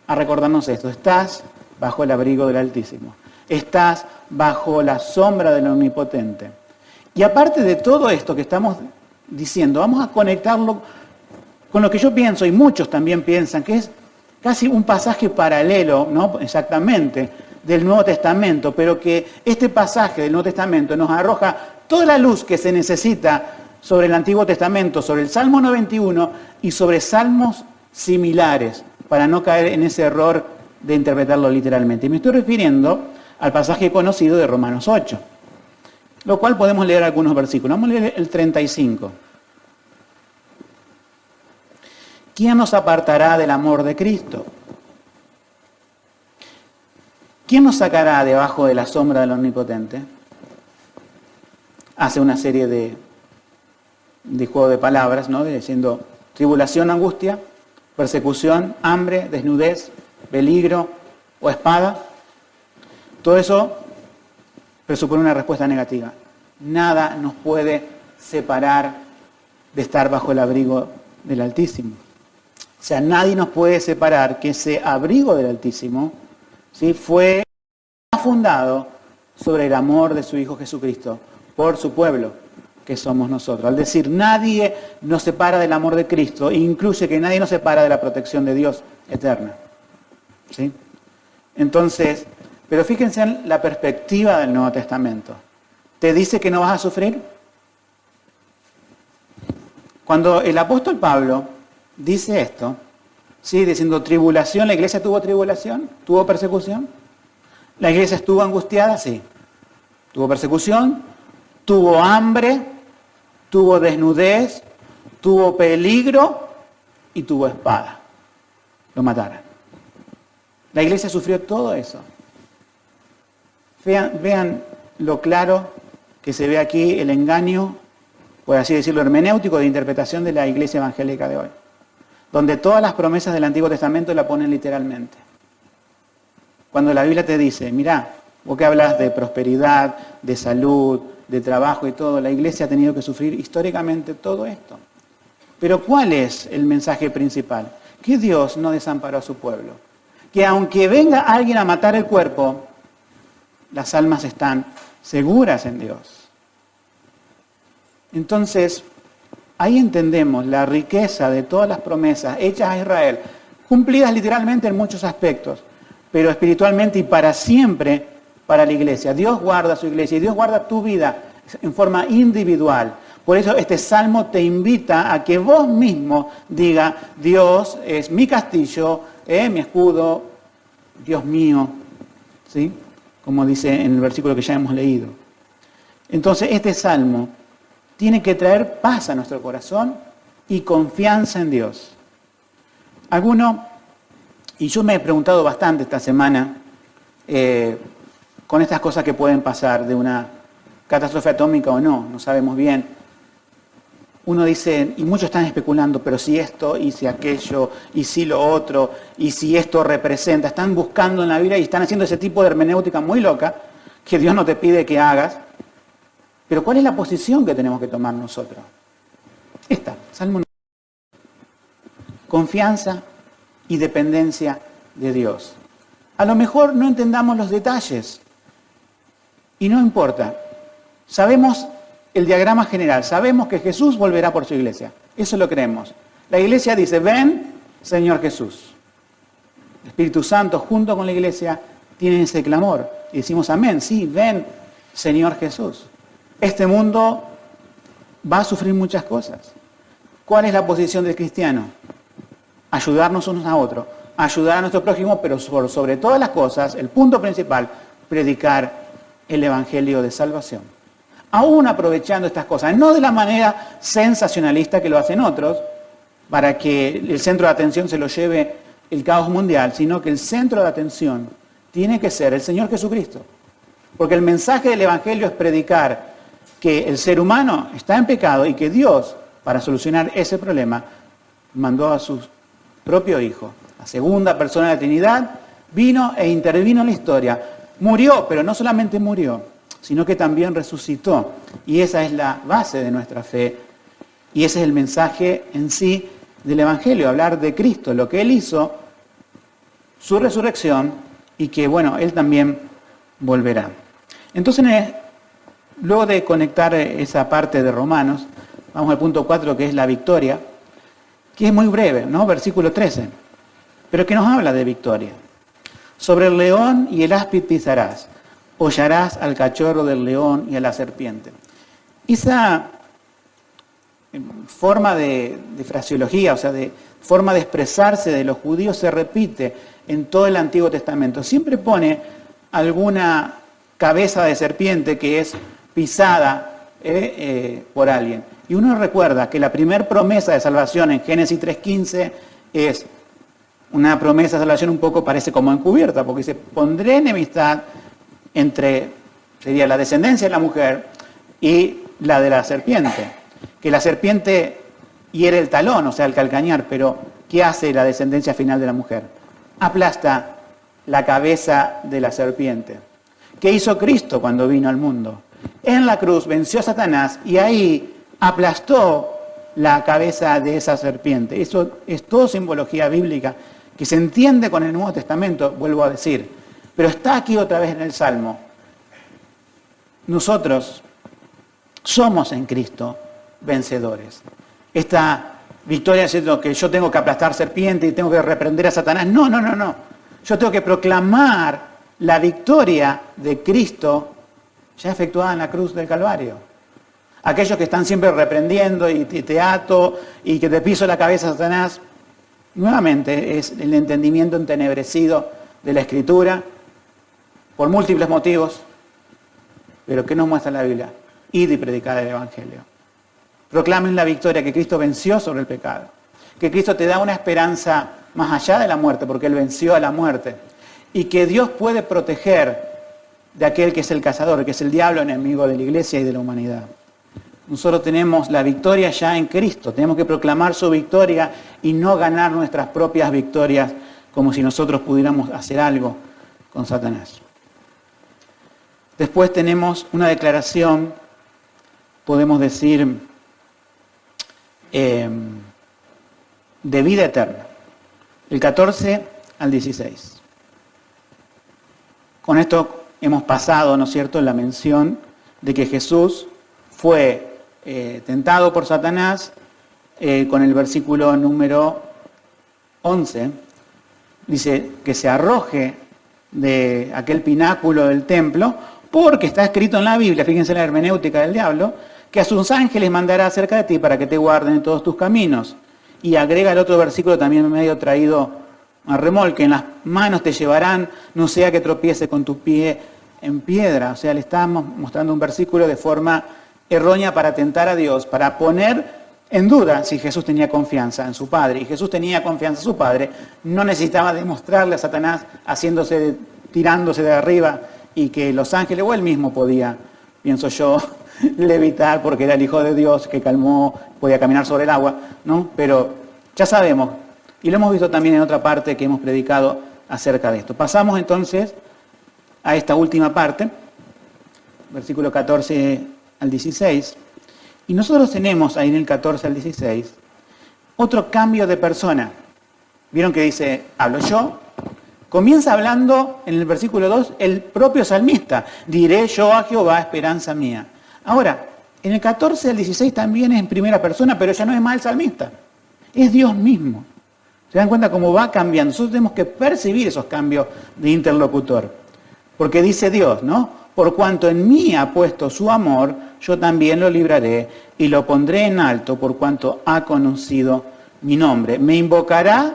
a recordarnos esto: estás bajo el abrigo del Altísimo, estás bajo la sombra del Omnipotente. Y aparte de todo esto que estamos diciendo, vamos a conectarlo con lo que yo pienso, y muchos también piensan, que es casi un pasaje paralelo, no exactamente, del Nuevo Testamento, pero que este pasaje del Nuevo Testamento nos arroja toda la luz que se necesita sobre el Antiguo Testamento, sobre el Salmo 91 y sobre salmos similares, para no caer en ese error de interpretarlo literalmente. Y me estoy refiriendo al pasaje conocido de Romanos 8, lo cual podemos leer algunos versículos. Vamos a leer el 35. ¿Quién nos apartará del amor de Cristo? ¿Quién nos sacará debajo de la sombra del Omnipotente? Hace una serie de juego de palabras, ¿no? Diciendo tribulación, angustia, persecución, hambre, desnudez, peligro o espada. Todo eso presupone una respuesta negativa. Nada nos puede separar de estar bajo el abrigo del Altísimo. O sea, nadie nos puede separar que ese abrigo del Altísimo, ¿sí?, fue fundado sobre el amor de su Hijo Jesucristo por su pueblo, que somos nosotros. Al decir nadie nos separa del amor de Cristo, incluye que nadie nos separa de la protección de Dios eterna. ¿Sí? Entonces, pero fíjense en la perspectiva del Nuevo Testamento. ¿Te dice que no vas a sufrir? Cuando el apóstol Pablo dice esto, ¿sí?, diciendo tribulación, ¿la iglesia tuvo tribulación? ¿Tuvo persecución? ¿La iglesia estuvo angustiada? Sí. ¿Tuvo persecución? ¿Tuvo hambre? ¿Tuvo desnudez? ¿Tuvo peligro? Y tuvo espada. Lo mataron. La iglesia sufrió todo eso. Vean lo claro que se ve aquí el engaño, por así decirlo, hermenéutico de interpretación de la iglesia evangélica de hoy, donde todas las promesas del Antiguo Testamento la ponen literalmente. Cuando la Biblia te dice, mirá, vos que hablas de prosperidad, de salud, de trabajo y todo, la iglesia ha tenido que sufrir históricamente todo esto. Pero ¿cuál es el mensaje principal? Que Dios no desamparó a su pueblo. Que aunque venga alguien a matar el cuerpo, las almas están seguras en Dios. Entonces, ahí entendemos la riqueza de todas las promesas hechas a Israel, cumplidas literalmente en muchos aspectos, pero espiritualmente y para siempre para la iglesia. Dios guarda su iglesia y Dios guarda tu vida en forma individual. Por eso este salmo te invita a que vos mismo diga, Dios es mi castillo, mi escudo, Dios mío, ¿sí?, como dice en el versículo que ya hemos leído. Entonces este salmo tiene que traer paz a nuestro corazón y confianza en Dios. Y yo me he preguntado bastante esta semana con estas cosas que pueden pasar de una catástrofe atómica o no sabemos bien. Uno dice, y muchos están especulando, pero si esto, y si aquello, y si lo otro, y si esto representa, están buscando en la Biblia y están haciendo ese tipo de hermenéutica muy loca, que Dios no te pide que hagas. Pero ¿cuál es la posición que tenemos que tomar nosotros? Esta, Salmo 9. Confianza y dependencia de Dios. A lo mejor no entendamos los detalles, y no importa. Sabemos el diagrama general, sabemos que Jesús volverá por su iglesia. Eso lo creemos. La iglesia dice, ven, Señor Jesús. El Espíritu Santo junto con la iglesia tienen ese clamor. Y decimos, amén, sí, ven, Señor Jesús. Este mundo va a sufrir muchas cosas. ¿Cuál es la posición del cristiano? Ayudarnos unos a otros, ayudar a nuestro prójimo, pero sobre todas las cosas, el punto principal, predicar el Evangelio de salvación. Aún aprovechando estas cosas, no de la manera sensacionalista que lo hacen otros, para que el centro de atención se lo lleve el caos mundial, sino que el centro de atención tiene que ser el Señor Jesucristo. Porque el mensaje del Evangelio es predicar que el ser humano está en pecado y que Dios, para solucionar ese problema, mandó a su propio Hijo, la segunda persona de la Trinidad, vino e intervino en la historia. Murió, pero no solamente murió, sino que también resucitó. Y esa es la base de nuestra fe. Y ese es el mensaje en sí del Evangelio, hablar de Cristo, lo que Él hizo, su resurrección, y que, bueno, Él también volverá. Entonces, luego de conectar esa parte de Romanos, vamos al punto 4, que es la victoria, que es muy breve, ¿no? Versículo 13, pero que nos habla de victoria. Sobre el león y el áspid pisarás, hollarás al cachorro del león y a la serpiente. Esa forma de fraseología, o sea, de forma de expresarse de los judíos se repite en todo el Antiguo Testamento. Siempre pone alguna cabeza de serpiente que es pisada por alguien. Y uno recuerda que la primera promesa de salvación en Génesis 3:15 es una promesa de salvación un poco parece como encubierta, porque dice, pondré enemistad entre, sería la descendencia de la mujer y la de la serpiente. Que la serpiente hiere el talón, o sea, el calcañar, pero ¿qué hace la descendencia final de la mujer? Aplasta la cabeza de la serpiente. ¿Qué hizo Cristo cuando vino al mundo? En la cruz venció a Satanás y ahí aplastó la cabeza de esa serpiente. Eso es todo simbología bíblica que se entiende con el Nuevo Testamento, vuelvo a decir. Pero está aquí otra vez en el Salmo. Nosotros somos en Cristo vencedores. Esta victoria diciendo que yo tengo que aplastar serpiente y tengo que reprender a Satanás. No. Yo tengo que proclamar la victoria de Cristo ya efectuada en la cruz del Calvario. Aquellos que están siempre reprendiendo y te ato y que te piso la cabeza, Satanás, nuevamente es el entendimiento entenebrecido de la Escritura por múltiples motivos. Pero ¿qué nos muestra la Biblia? Id y predicad el Evangelio. Proclamen la victoria, que Cristo venció sobre el pecado. Que Cristo te da una esperanza más allá de la muerte, porque Él venció a la muerte. Y que Dios puede proteger de aquel que es el cazador, que es el diablo enemigo de la iglesia y de la humanidad. Nosotros tenemos la victoria ya en Cristo. Tenemos que proclamar su victoria y no ganar nuestras propias victorias como si nosotros pudiéramos hacer algo con Satanás. Después tenemos una declaración, podemos decir, de vida eterna. El 14 al 16. Con esto hemos pasado, ¿no es cierto?, la mención de que Jesús fue tentado por Satanás con el versículo número 11. Dice que se arroje de aquel pináculo del templo, porque está escrito en la Biblia, fíjense la hermenéutica del diablo, que a sus ángeles mandará cerca de ti para que te guarden en todos tus caminos. Y agrega el otro versículo también medio traído a remolque, en las manos te llevarán, no sea que tropiece con tu pie en piedra. O sea, le estamos mostrando un versículo de forma errónea para tentar a Dios, para poner en duda si Jesús tenía confianza en su Padre. Y Jesús tenía confianza en su Padre, no necesitaba demostrarle a Satanás tirándose de arriba, y que los ángeles o él mismo podía, pienso yo, levitar porque era el Hijo de Dios que calmó, podía caminar sobre el agua, ¿no? Pero ya sabemos, y lo hemos visto también en otra parte que hemos predicado acerca de esto. Pasamos entonces a esta última parte, versículo 14 al 16, y nosotros tenemos ahí en el 14 al 16 otro cambio de persona. ¿Vieron que dice, hablo yo? Comienza hablando en el versículo 2 el propio salmista. Diré yo a Jehová, esperanza mía. Ahora, en el 14 al 16 también es en primera persona, pero ya no es más el salmista. Es Dios mismo. ¿Se dan cuenta cómo va cambiando? Nosotros tenemos que percibir esos cambios de interlocutor. Porque dice Dios, ¿no? Por cuanto en mí ha puesto su amor, yo también lo libraré y lo pondré en alto por cuanto ha conocido mi nombre. Me invocará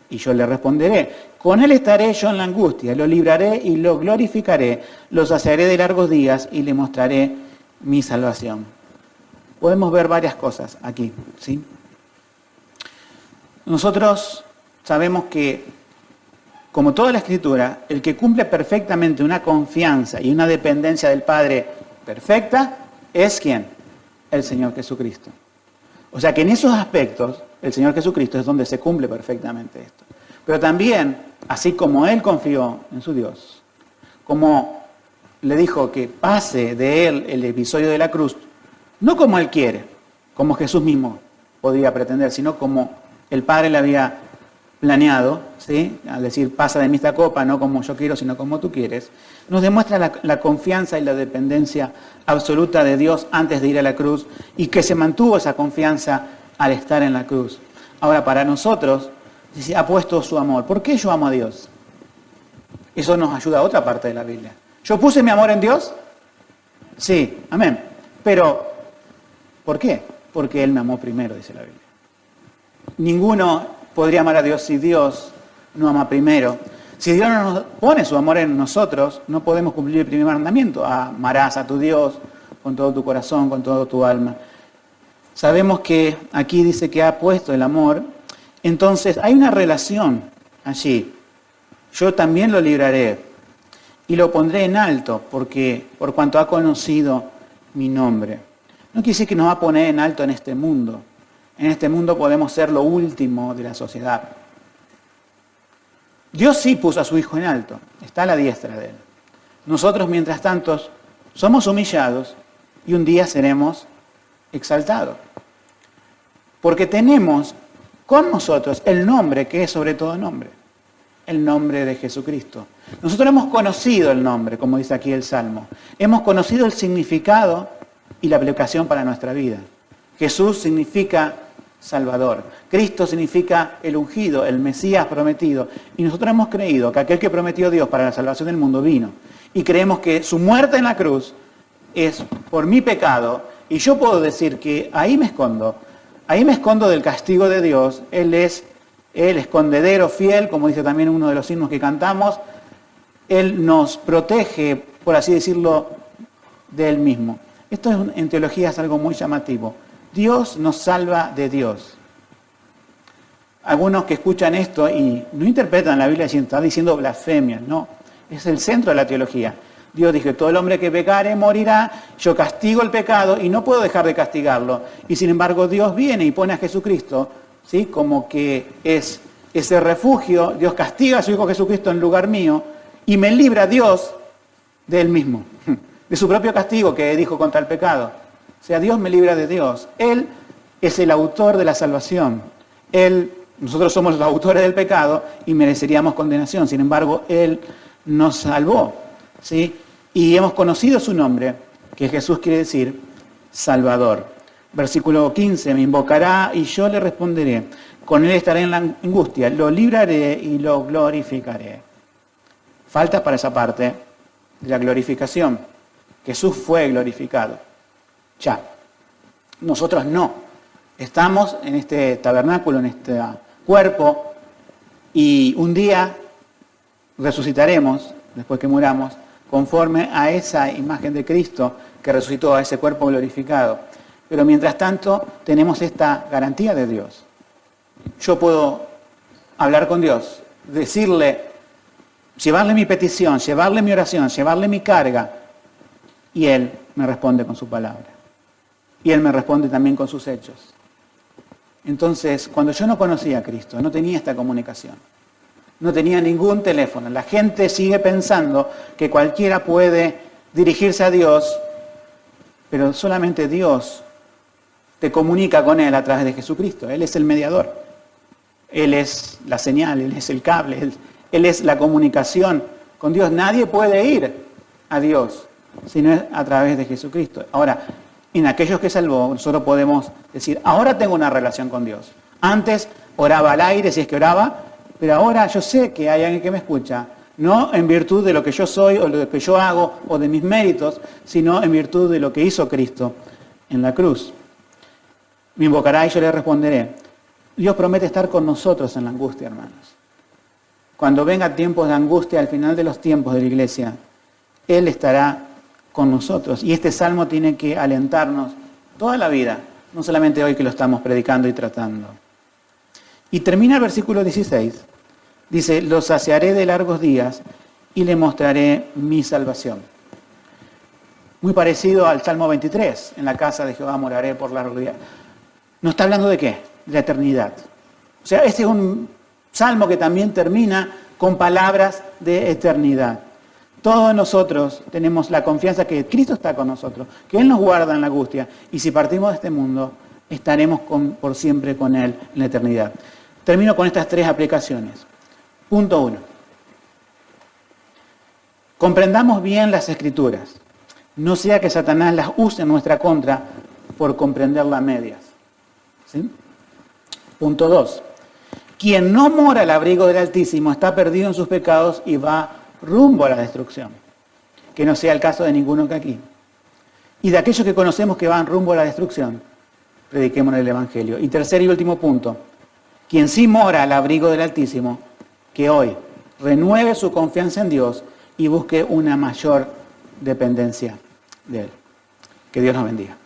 y yo le responderé. Con él estaré yo en la angustia, lo libraré y lo glorificaré, lo saciaré de largos días y le mostraré mi salvación. Podemos ver varias cosas aquí, ¿sí? Nosotros sabemos que, como toda la Escritura, el que cumple perfectamente una confianza y una dependencia del Padre perfecta, ¿es quién? El Señor Jesucristo. O sea que en esos aspectos, el Señor Jesucristo es donde se cumple perfectamente esto. Pero también, así como Él confió en su Dios, como le dijo que pase de Él el episodio de la cruz, no como Él quiere, como Jesús mismo podía pretender, sino como el Padre le había planeado, ¿sí? Al decir, pasa de mí esta copa, no como yo quiero, sino como tú quieres, nos demuestra la confianza y la dependencia absoluta de Dios antes de ir a la cruz, y que se mantuvo esa confianza al estar en la cruz. Ahora, para nosotros, ha puesto su amor. ¿Por qué yo amo a Dios? Eso nos ayuda a otra parte de la Biblia. ¿Yo puse mi amor en Dios? Sí, amén. Pero, ¿por qué? porque Él me amó primero, dice la Biblia. Ninguno podría amar a Dios si Dios no ama primero. Si Dios no nos pone su amor en nosotros, no podemos cumplir el primer mandamiento. Amarás a tu Dios con todo tu corazón, con todo tu alma. Sabemos que aquí dice que ha puesto el amor. Entonces hay una relación allí. Yo también lo libraré y lo pondré en alto porque por cuanto ha conocido mi nombre. No quiere decir que nos va a poner en alto en este mundo. En este mundo podemos ser lo último de la sociedad. Dios sí puso a su Hijo en alto, está a la diestra de Él. Nosotros, mientras tanto, somos humillados y un día seremos exaltados. Porque tenemos con nosotros el nombre que es sobre todo nombre, el nombre de Jesucristo. Nosotros hemos conocido el nombre, como dice aquí el Salmo. Hemos conocido el significado y la aplicación para nuestra vida. Jesús significa Salvador. Cristo significa el ungido, el Mesías prometido. Y nosotros hemos creído que aquel que prometió Dios para la salvación del mundo vino. Y creemos que su muerte en la cruz es por mi pecado. Y yo puedo decir que ahí me escondo. Ahí me escondo del castigo de Dios. Él es el escondedero fiel, como dice también uno de los himnos que cantamos. Él nos protege, por así decirlo, de Él mismo. Esto en teología es algo muy llamativo. Dios nos salva de Dios. Algunos que escuchan esto y no interpretan la Biblia diciendo, está diciendo blasfemias, no. Es el centro de la teología. Dios dijo, todo el hombre que pecare morirá, yo castigo el pecado y no puedo dejar de castigarlo. Y sin embargo Dios viene y pone a Jesucristo, ¿sí? Como que es ese refugio, Dios castiga a su Hijo Jesucristo en lugar mío y me libra Dios de Él mismo, de su propio castigo que dijo contra el pecado. O sea, Dios me libra de Dios. Él es el autor de la salvación. Nosotros somos los autores del pecado y mereceríamos condenación. Sin embargo, Él nos salvó, ¿sí? Y hemos conocido su nombre, que Jesús quiere decir Salvador. Versículo 15, me invocará y yo le responderé. Con Él estaré en la angustia, lo libraré y lo glorificaré. Falta para esa parte de la glorificación. Jesús fue glorificado. Ya, nosotros no. Estamos en este tabernáculo, en este cuerpo, y un día resucitaremos, después que muramos, conforme a esa imagen de Cristo que resucitó a ese cuerpo glorificado. Pero mientras tanto, tenemos esta garantía de Dios. Yo puedo hablar con Dios, decirle, llevarle mi petición, llevarle mi oración, llevarle mi carga, y Él me responde con su palabra. Y Él me responde también con sus hechos. Entonces, cuando yo no conocía a Cristo, no tenía esta comunicación. No tenía ningún teléfono. La gente sigue pensando que cualquiera puede dirigirse a Dios, pero solamente Dios te comunica con Él a través de Jesucristo. Él es el mediador. Él es la señal, Él es el cable, Él es la comunicación con Dios. Nadie puede ir a Dios si no es a través de Jesucristo. Ahora, en aquellos que salvó, nosotros podemos decir, ahora tengo una relación con Dios. Antes oraba al aire, si es que oraba, pero ahora yo sé que hay alguien que me escucha, no en virtud de lo que yo soy o lo que yo hago o de mis méritos, sino en virtud de lo que hizo Cristo en la cruz. Me invocará y yo le responderé. Dios promete estar con nosotros en la angustia, hermanos. Cuando venga tiempos de angustia al final de los tiempos de la iglesia, Él estará con nosotros. Y este salmo tiene que alentarnos toda la vida, no solamente hoy que lo estamos predicando y tratando. Y termina el versículo 16. Dice, lo saciaré de largos días y le mostraré mi salvación. Muy parecido al Salmo 23, en la casa de Jehová moraré por largos días. ¿No está hablando de qué? De la eternidad. O sea, este es un salmo que también termina con palabras de eternidad. Todos nosotros tenemos la confianza que Cristo está con nosotros, que Él nos guarda en la angustia, y si partimos de este mundo, estaremos por siempre con Él en la eternidad. Termino con estas 3 aplicaciones. Punto 1. Comprendamos bien las Escrituras. No sea que Satanás las use en nuestra contra por comprenderlas a medias. ¿Sí? Punto 2. Quien no mora al abrigo del Altísimo está perdido en sus pecados y va rumbo a la destrucción. Que no sea el caso de ninguno que aquí. Y de aquellos que conocemos que van rumbo a la destrucción, prediquemos el Evangelio. Y tercer y último punto, quien sí mora al abrigo del Altísimo, que hoy renueve su confianza en Dios y busque una mayor dependencia de Él. Que Dios nos bendiga.